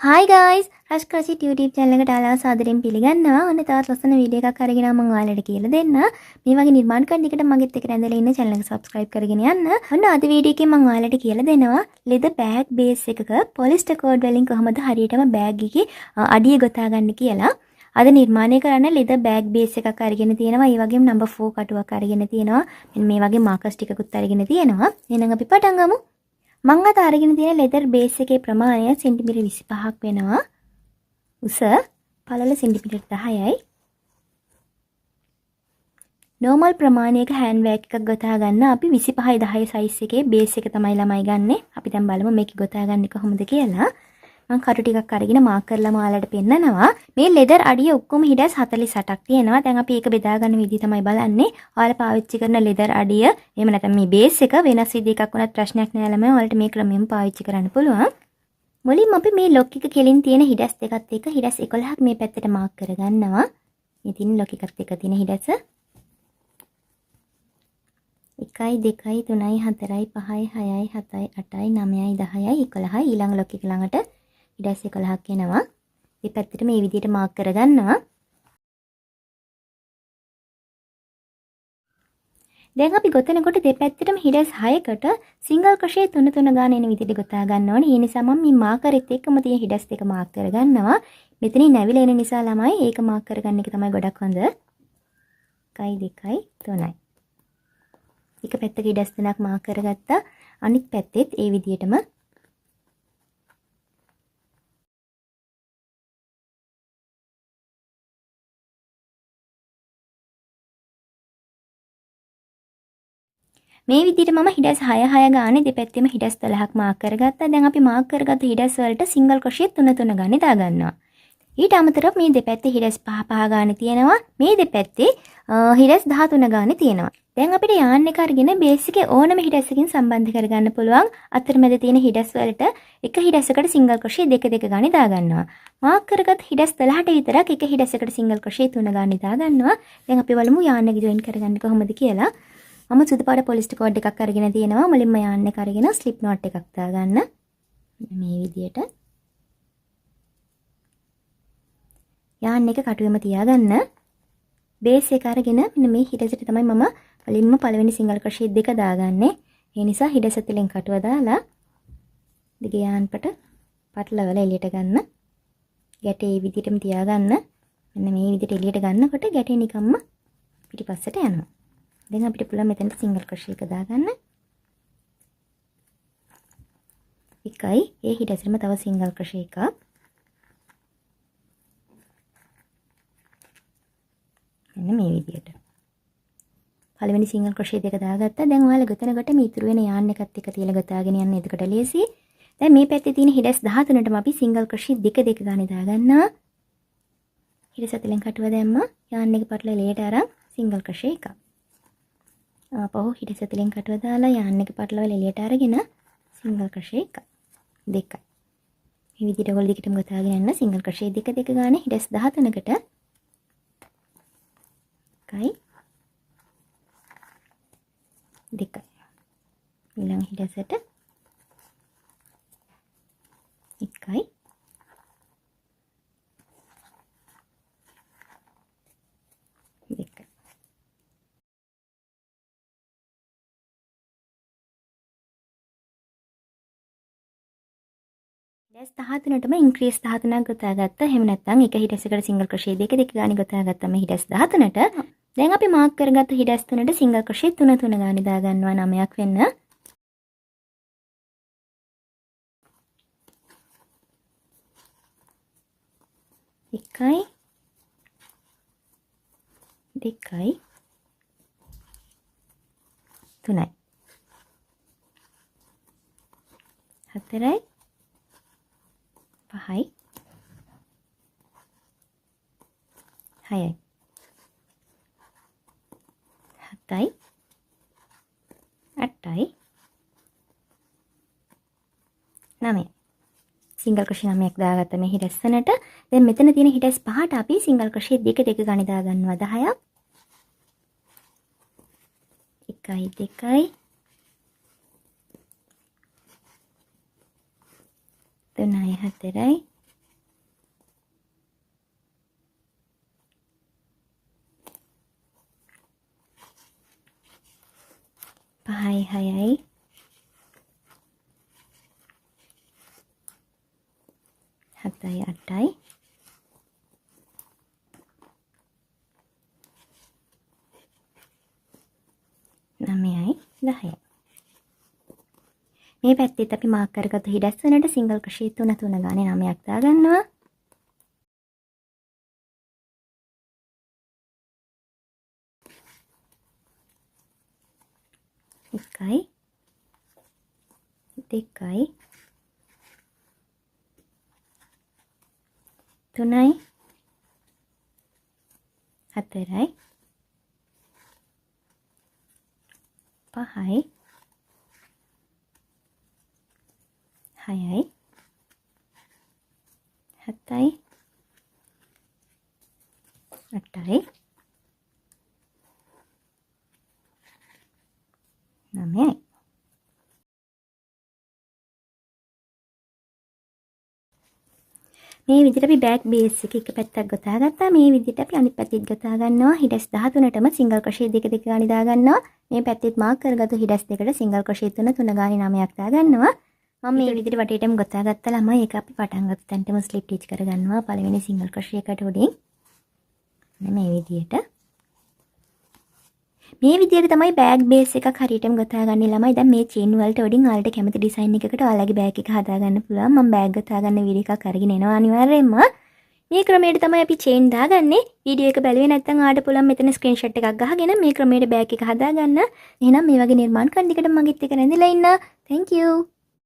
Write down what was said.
Hi guys, Rush Crochet YouTube channel එකට ආලා සාදරයෙන් පිළිගන්නවා. ඔන්න තවත් ලස්සන වීඩියෝ එකක් අරගෙන මම ඔයාලට කියලා දෙන්න. මේ වගේ නිර්මාණ කරන එකට මගෙත් එක්ක රැඳලා ඉන්න channel එක subscribe කරගෙන යන්න. ඔන්න අද වීඩියෝ එකේ මම ඔයාලට කියලා දෙනවා leather bag base එකක polyester cord වලින් කොහොමද හරියටම bag එකේ අඩිය ගොතා ගන්න කියලා. අද නිර්මාණය කරන්න leather bag base එකක් අරගෙන තියෙනවා. ඒ වගේම number 4 කටුවක් අරගෙන තියෙනවා. මෙන්න මේ වගේ markers ටිකකුත් අරගෙන තියෙනවා. එහෙනම් අපි පටන් ගමු. මම අද අරගෙන තියෙන leather base එකේ ප්‍රමාණය සෙන්ටිමීටර් 25ක් වෙනවා. උස පළල සෙන්ටිමීටර් 10යි. normal ප්‍රමාණයක hand bag එකක් ගොතා ගන්න අපි 25යි 10යි size එකේ base එක තමයි ළමයි ගන්නෙ. අපි දැන් බලමු මේක ගොතා ගන්න කොහොමද කියලා. මම කටු ටිකක් අරගෙන මාක් කරලාම ඔයාලට පෙන්නනවා. මේ leather අඩිය ඔක්කොම හිඩස් 48ක් තියෙනවා. දැන් අපි ඒක බෙදා ගන්න විදිහ තමයි බලන්නේ. ඔයාලා පාවිච්චි කරන leather අඩිය එහෙම නැත්නම් මේ base එක වෙනස් විදිහක් වුණත් ප්‍රශ්නයක් නෑ ළමයි. ඔයාලට මේ ක්‍රමයෙන් පාවිච්චි කරන්න පුළුවන්. මුලින්ම අපි මේ ලොක් එක කෙලින් තියෙන හිඩස් දෙකත් එක්ක හිඩස් 11ක් මේ පැත්තට මාක් කරගන්නවා. මේ තියෙන ලොක් එකත් එක්ක තියෙන හිඩස් 1 2 3 4 5 6 7 8 9 10 11 ඊළඟ ලොක් එක ළඟට හිඩස් 11ක් එනවා. මේ පැත්තට මේ විදිහට මාක් කරගන්නවා. දැන් අපි ගොතනකොට දෙපැත්තටම හිඩස් 6කට සිංගල් ක්‍රොෂේ 3 3 ගාන එන විදිහට ගොතා ගන්න ඕනේ. ඒ නිසා මම මේ මාකරෙත් එක්කම තියෙන හිඩස් දෙක මාක් කරගන්නවා. මෙතනින් නැවිලා එන නිසා ළමයි ඒක මාක් කරගන්න එක තමයි ගොඩක් හොඳ. 1 2 3යි. එක පැත්තක හිඩස් දෙකක් මාක් කරගත්තා. අනිත් පැත්තෙත් ඒ විදිහටම මේ විදිහට මම හිඩස් 6 6 ගානේ දෙපැත්තෙම හිඩස් 12ක් මාක් කරගත්තා. දැන් අපි මාක් කරගත්ත හිඩස් වලට සිංගල් ක්‍රොෂේ 3 3 ගානේ දාගන්නවා. ඊට අමතරව මේ දෙපැත්තේ හිඩස් 5 5 ගානේ තියෙනවා. මේ දෙපැත්තේ හිඩස් 13 ගානේ තියෙනවා. දැන් අපිට යාන් එක අරගෙන බේස් එකේ ඕනම හිඩස් එකකින් සම්බන්ධ කරගන්න පුළුවන්. අතරමැද තියෙන හිඩස් වලට එක හිඩසකට සිංගල් ක්‍රොෂේ දෙක දෙක ගානේ දාගන්නවා. මාක් කරගත් හිඩස් 12ට විතරක් එක හිඩසකට සිංගල් ක්‍රොෂේ 3 ගානේ දාගන්නවා. දැන් අපි බලමු යාන් එක ජොයින් කරගන්න කොහොමද කියලා. මම සුදු පාට පොලිස්ටර් කෝඩ් එකක් අරගෙන තියෙනවා. මුලින්ම යාන් එක අරගෙන ස්ලිප් knot එකක් දාගන්න. මේ විදියට. යාන් එක කටුවෙම තියාගන්න. බේස් එක අරගෙන මෙන්න මේ හිඩසට තමයි මම මුලින්ම පළවෙනි සිංගල් ක්‍රොෂේ දෙක දාගන්නේ. ඒ නිසා හිඩස තුලින් කටුව දාලා දිග යාන් පටලවල එළියට ගන්න. ගැටේ මේ විදියටම තියාගන්න. මෙන්න මේ විදියට එළියට ගන්නකොට ගැටේ නිකම්ම පිටිපස්සට යනවා. දැන් අපිට පුළුවන් මෙතනට සිංගල් ක්‍රොෂේ එක දාගන්න. එකයි ඒ හිඩසෙම තව සිංගල් ක්‍රොෂේ එකක්. මෙන්න මේ විදියට. පළවෙනි සිංගල් ක්‍රොෂේ දෙක දාගත්තා. දැන් ඔයාලා ගොතනකොට මේ ඉතුරු වෙන යාන් එකත් එක්ක තියලා ගොතාගෙන යන්න එතකොට ලේසි. දැන් මේ පැත්තේ තියෙන හිඩස් 13ටම අපි සිංගල් ක්‍රොෂේ දෙක දෙක ගානේ දාගන්නවා. හිඩස අතලෙන් කටුව දැම්මා. යාන් එක පටල එළියට අරන් සිංගල් ක්‍රොෂේ එකක්. ආපහු හිඩස තුලින් කටුව දාලා යාන් එක පටලවල එළියට අරගෙන සිංගල් ක්‍රොෂේ එකක් දෙකයි. මේ විදිහට ඔයගොල්ලෝ දිගටම ගොතාගෙන යන්න සිංගල් ක්‍රොෂේ දෙක දෙක ගානේ හිඩස් 13කට එකයි දෙකයි. ඊළඟ හිඩසට එකයි දෙකයි. හිඩස් 13ටම ඉන්ක්‍රීස් 13ක් ගොතාගත්තා. එහෙම නැත්නම් එක හිඩසකට සිංගල් ක්‍රොෂේ දෙක දෙක ගානේ ගොතාගත්තම හිඩස් 13ට. දැන් අපි මාක් කරගත්ත හිඩස් 3ට සිංගල් ක්‍රොෂේ 3 3 ගානේ දාගන්නවා 9ක් වෙන්න. එකයි දෙකයි තුනයි හතරයි පහයි හයයි හතයි අටයි නවයයි. සිංගල් ක්‍රොෂේ 9ක් දාගත්ත මේ හිඩස් වලට. දැන් මෙතන තියෙන හිඩස් පහට අපි සිංගල් ක්‍රොෂේ දෙක දෙක ගානේ දාගන්නවා 10ක්. 1 2 3 4 5යි 6යි 7යි 8යි 9යි 10යි. මේ පැත්තෙත් අපි මාක් කරගත්තු හිඩැස් වලට සිංගල් ක්‍රොෂේ 3 3 ගානේ 9ක් දාගන්නවා. 1යි 2යි 3යි 4යි 5යි 6යි 7යි 8යි 9යි. මේ විදිහට අපි බෑක් බේස් එක පැත්තක් ගොතා ගත්තා. මේ විදිහට අපි අනිත් පැත්තෙත් ගොතා ගන්නවා. හිඩැස් 13ටම සිංගල් ක්‍රොෂේ දෙක දෙක ගානේ දාගන්නවා. මේ පැත්තෙත් මාක් කරගත්තු හිඩැස් දෙකට සිංගල් ක්‍රොෂේ 3 3 ගානේ 9ක් දාගන්නවා. මම මේ විදිහට වටේටම ගොතා ගත්තා ළමයි. ඒක අපි පටන් ගත්ත තැනටම ස්ලිප් ටිච් කරගන්නවා. පළවෙනි සිංගල් ක්‍රොෂේ එකට උඩින් මේ විදිහට මේ විදිහට තමයි බෑග් බේස් එකක් හරියටම ගොතාගන්නේ ළමයි. දැන් මේ චේන් වලට උඩින් ඔයාලට කැමති ඩිසයින් එකකට ඔයාලගේ බෑග් එක හදාගන්න පුළුවන්. මම බෑග් ගොතාගන්න වීඩියෝ එකක් අරගෙන එනවා අනිවාර්යයෙන්ම. මේ ක්‍රමයට තමයි අපි චේන් දාගන්නේ. වීඩියෝ එක බැලුවේ නැත්නම් ඔයාලට පුළුවන් මෙතන ස්ක්‍රීන්ෂොට් එකක් ගහගෙන මේ ක්‍රමයට බෑග් එක හදාගන්න. එහෙනම් මේ වගේ නිර්මාණ කරන දිගට මගෙත් එක්ක රැඳිලා ඉන්න. Thank you.